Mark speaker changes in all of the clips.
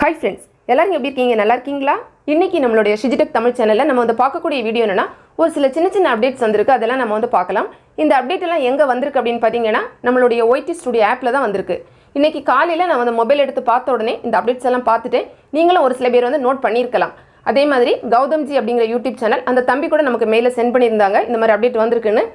Speaker 1: Hi friends, எல்லாரும் எப்படி இருக்கீங்க? நல்லா இருக்கீங்களா? இன்னைக்கு நம்மளுடைய Shiji தமிழ் சேனல்ல நம்ம வந்து பார்க்கக்கூடிய வீடியோ என்னன்னா ஒரு சில சின்ன அப்டேட்ஸ் வந்திருக்கு. அதெல்லாம் நம்ம வந்து பார்க்கலாம். இந்த அப்டேட் எல்லாம் எங்க வந்திருக்கு அப்படினு பாத்தீங்கன்னா நம்மளுடைய YT ஸ்டுடியோ ஆப்ல தான் வந்திருக்கு. இன்னைக்கு காலையில நான் வந்து மொபைல் எடுத்து பார்த்த உடனே இந்த அப்டேட்ஸ் எல்லாம் பார்த்துட்டு நீங்களும் ஒரு சில பேர் வந்து நோட் பண்ணிருக்கலாம். அதே மாதிரி கௌதம்ஜி அப்படிங்கற YouTube சேனல் அந்த தம்பி கூட நமக்கு மெயில்ல சென்ட் பண்ணிருந்தாங்க. இந்த மாதிரி அப்டேட் வந்திருக்குன்னு.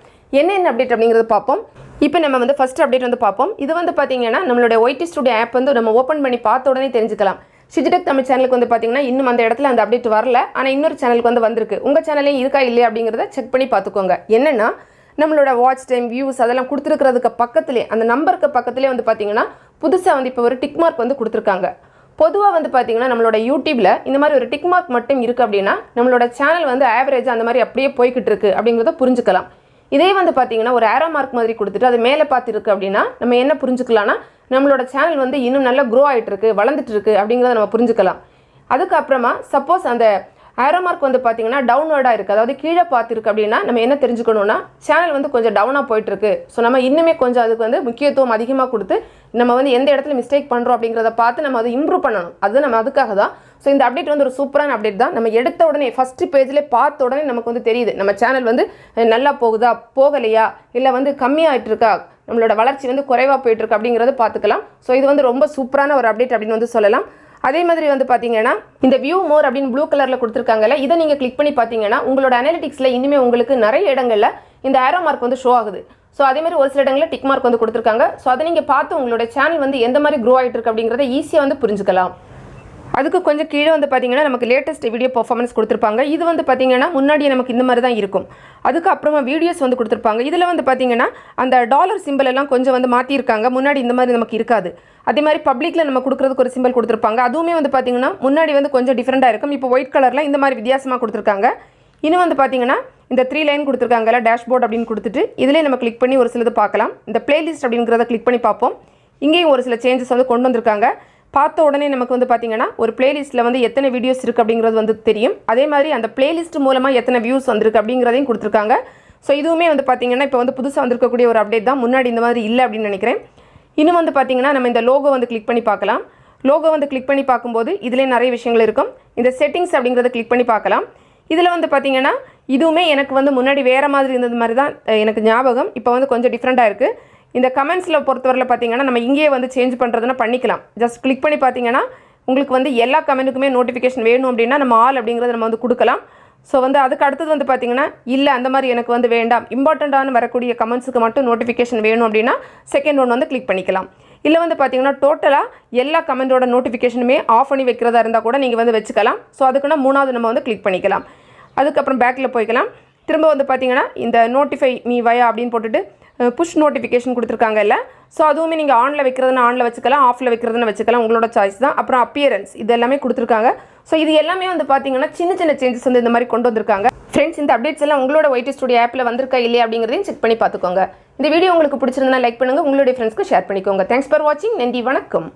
Speaker 1: என்ன அப்டேட் அப்படிங்கறத பாப்போம். இப்போ நம்ம வந்து ஃபர்ஸ்ட் அப்டேட் வந்து பாப்போம். இது வந்து பாத்தீங்கன்னா நம்மளுடைய YT ஸ்டுடியோ ஆப் வந்து நம்ம ஓபன் பண்ணி பார்த்த உடனே தெரிஞ்சுக்கலாம். Shiji தமிழ் சேனலுக்கு வந்து பாத்தீங்கன்னா இன்னும் அந்த இடத்துல அந்த அப்டேட் வரல. ஆனா இன்னொரு சேனலுக்கு வந்து வந்திருக்கு. உங்க சேனல்ல இருக்கா இல்லையா அப்படிங்கறத செக் பண்ணி பாத்துக்கோங்க. என்னன்னா நம்மளோட வாட்ச் டைம் வியூஸ் அதெல்லாம் கொடுத்திருக்கிறதுக்கு பக்கத்திலே அந்த நம்பருக்கு பக்கத்திலே வந்து பாத்தீங்கன்னா புதுசா வந்து இப்போ ஒரு டிக் மார்க் வந்து கொடுத்திருக்காங்க. பொதுவா வந்து பாத்தீங்கன்னா நம்மளோட YouTubeல இந்த மாதிரி ஒரு டிக் மார்க் மட்டும் இருக்கு அப்படினா நம்மளோட சேனல் வந்து ஆவரேஜ் அந்த மாதிரி அப்படியே போயிட்டு இருக்கு அப்படிங்கறத புரிஞ்சுக்கலாம். இதே வந்து பாத்தீங்கன்னா ஒரு ஆரோ மார்க் மாதிரி கொடுத்துட்டு அது மேலே பார்த்து இருக்கு அப்படினா நம்ம என்ன புரிஞ்சுக்கலாம்னா நம்மளோட சேனல் வந்து இன்னும் நல்லா grow ஆயிட்டு இருக்கு வளர்ந்துட்டு இருக்கு அப்படிங்கறத நம்ம புரிஞ்சுக்கலாம். அதுக்கு அப்புறமா சப்போஸ் அந்த ஆரோ மார்க் வந்து பாத்தீங்கன்னா டவுன்வர்டா இருக்கு அதாவது கீழ பார்த்து இருக்கு அப்படினா நம்ம என்ன தெரிஞ்சுக்கணும்னா சேனல் வந்து கொஞ்சம் டவுனா போயிட்டு இருக்கு. சோ நம்ம இன்னுமே கொஞ்சம் அதுக்கு வந்து முக்கியத்துவம் அதிகமா கொடுத்து நம்ம வந்து எந்த இடத்துல மிஸ்டேக் பண்றோம் அப்படிங்கறத பார்த்து நம்ம அதை இம்ப்ரூவ் பண்ணனும். அது நம்ம அதுக்காக தான். சோ இந்த அப்டேட் வந்து ஒரு சூப்பரான அப்டேட் தான். நம்ம எடுத்த உடனே ஃபர்ஸ்ட் பேஜ்ல பார்த்த உடனே நமக்கு வந்து தெரியுது நம்ம சேனல் வந்து நல்லா போகுதா போகலையா இல்ல வந்து கம்மியாயிட்டு இருக்கா நம்மளோட வளர்ச்சி வந்து குறைவா போயிட்டு இருக்கு அப்படிங்கறத பாத்துக்கலாம். சோ இது வந்து ரொம்ப சூப்பரான ஒரு அப்டேட் அப்படினு வந்து சொல்லலாம். அதே மாதிரி வந்து பாத்தீங்கன்னா இந்த வியூ மோர் அப்படினு ப்ளூ கலர்ல கொடுத்திருக்காங்கல இத நீங்க கிளிக் பண்ணி பாத்தீங்கன்னா உங்களோட அனலிட்டிக்ஸ்ல இனிமே உங்களுக்கு நிறைய இடங்கள்ல இந்த ஆரோ மார்க் வந்து ஷோ ஆகுது. சோ அதே மாதிரி ஒரு சில இடங்கள்ல டிக் மார்க் வந்து கொடுத்திருக்காங்க. சோ அத நீங்க பார்த்து உங்களோட சேனல் வந்து எந்த மாதிரி grow ஆயிட்டு இருக்கு அப்படிங்கறத ஈஸியா வந்து புரிஞ்சுக்கலாம். அதுக்கு கொஞ்சம் கீழ வந்து பாத்தீங்கன்னா நமக்கு லேட்டஸ்ட் வீடியோ பெர்ஃபார்மன்ஸ் கொடுத்திருப்பாங்க. இது வந்து பாத்தீங்கன்னா முன்னாடி நமக்கு இந்த மாதிரி தான் இருக்கும். அதுக்கு அப்புறமா வீடியோஸ் வந்து கொடுத்திருப்பாங்க. இதுல வந்து பாத்தீங்கன்னா அந்த டாலர் சிம்பல் எல்லாம் கொஞ்சம் வந்து மாத்தி இருக்காங்க. முன்னாடி இந்த மாதிரி நமக்கு இருக்காது. அதே மாதிரி பப்ளிக்ல நம்ம கொடுக்கிறதுக்கு ஒரு சிம்பல் கொடுத்திருப்பாங்க. அதுவுமே வந்து பாத்தீங்கன்னா முன்னாடி வந்து கொஞ்சம் டிஃபரண்டா இருக்கும். இப்போ ஒயிட் கலர்ல இந்த மாதிரி வித்தியாசமா கொடுத்திருக்காங்க. இன்னும் வந்து பாத்தீங்கன்னா இந்த 3 லைன் கொடுத்திருக்காங்கல டேஷ்போர்ட் அப்படினு கொடுத்துட்டு இதிலே நம்ம கிளிக் பண்ணி ஒரு சிலது பார்க்கலாம். இந்த பிளேலிஸ்ட் அப்படிங்கறத கிளிக் பண்ணி பாப்போம். இங்கேயும் ஒரு சில சேஞ்சஸ் வந்து கொண்டு வந்திருக்காங்க. பார்த்த உடனே நமக்கு வந்து பாத்தீங்கன்னா ஒரு பிளேலிஸ்ட்ல வந்து எத்தனை வீடியோஸ் இருக்கு அப்படிங்கிறது வந்து தெரியும். அதே மாதிரி அந்த பிளேலிஸ்ட் மூலமா எத்தனை வியூஸ் வந்திருக்கு அப்படிங்கறதையும் கொடுத்திருக்காங்க. சோ இதுவுமே வந்து பாத்தீங்கன்னா இப்போ வந்து புதுசா வந்திருக்க கூடிய ஒரு அப்டேட் தான். முன்னாடி இந்த மாதிரி இல்ல அப்படினு நினைக்கிறேன். இன்னும் வந்து பாத்தீங்கன்னா நம்ம இந்த லோகோ வந்து கிளிக் பண்ணி பார்க்கலாம். லோகோ வந்து கிளிக் பண்ணி பாக்கும்போது இதிலே நிறைய விஷயங்கள் இருக்கும். இந்த செட்டிங்ஸ் அப்படிங்கறத கிளிக் பண்ணி பார்க்கலாம். இதுல வந்து பாத்தீங்கன்னா இதுவுமே எனக்கு வந்து முன்னாடி வேற மாதிரி இருந்தது மாதிரி தான் எனக்கு ஞாபகம். இப்போ வந்து கொஞ்சம் டிஃபரண்டா இருக்கு. இந்த கமெண்ட்ஸ்ல பொறுத்தவரையில பாத்தீங்கன்னா நம்ம இங்கேயே வந்து சேஞ்ச் பண்றதுனா பண்ணிக்கலாம். ஜஸ்ட் கிளிக் பண்ணி பாத்தீங்கன்னா உங்களுக்கு வந்து எல்லா கமெண்ட்டுக்குமே நோட்டிஃபிகேஷன் வேணும் அப்படினா நம்ம ஆல் அப்படிங்கறத நம்ம வந்து கொடுக்கலாம். சோ வந்து அதுக்கு அடுத்து வந்து பாத்தீங்கன்னா இல்ல அந்த மாதிரி எனக்கு வந்து வேண்டாம் இம்பார்ட்டன்ட்டான வரக்கூடிய கமெண்ட்ஸ்க்கு மட்டும் நோட்டிஃபிகேஷன் வேணும் அப்படினா செகண்ட் ஒன் வந்து கிளிக் பண்ணிக்கலாம். இல்ல வந்து பாத்தீங்கன்னா டோட்டலா எல்லா கமெண்டோட நோட்டிஃபிகேஷனுமே ஆஃப் பண்ணி வைக்கிறதா இருந்தா கூட நீங்க வந்து வெச்சுக்கலாம். சோ அதுக்குனா மூணாவது நம்ம வந்து கிளிக் பண்ணிக்கலாம். அதுக்கு அப்புறம் பேக்ல போய்க்கலாம். திரும்ப வந்து பாத்தீங்கன்னா இந்த நோட்டிஃபை மீ வயா அப்படினு போட்டுட்டு புஷ் நோட்டிஃபிகேஷன் கொடுத்திருக்காங்க இல்ல சோ அதுவுமே நீங்க ஆன்ல வைக்கிறதுனா ஆன்ல வச்சுக்கலாம் ஆஃப்ல வைக்கிறதுனா வச்சுக்கலாம் உங்களோட சாய்ஸ் தான். அப்புறம் அப்பியரன்ஸ் இது எல்லாமே கொடுத்திருக்காங்க. சோ இது எல்லாமே வந்து பாத்தீங்கன்னா சின்ன சேஞ்சஸ் வந்து இந்த மாதிரி கொண்டு வந்திருக்காங்க. फ्रेंड्स இந்த அப்டேட்ஸ் எல்லாம் உங்களோட YT ஸ்டுடியோ ஆப்ல வந்திருக்கா இல்லையா அப்படிங்கறதையும் செக் பண்ணி பாத்துக்கோங்க. இந்த வீடியோ உங்களுக்கு பிடிச்சிருந்தா லைக் பண்ணுங்க உங்களுடைய ஃப்ரெண்ட்ஸ்க்கு ஷேர் பண்ணிக்கோங்க. Thanks for watching. நன்றி வணக்கம்.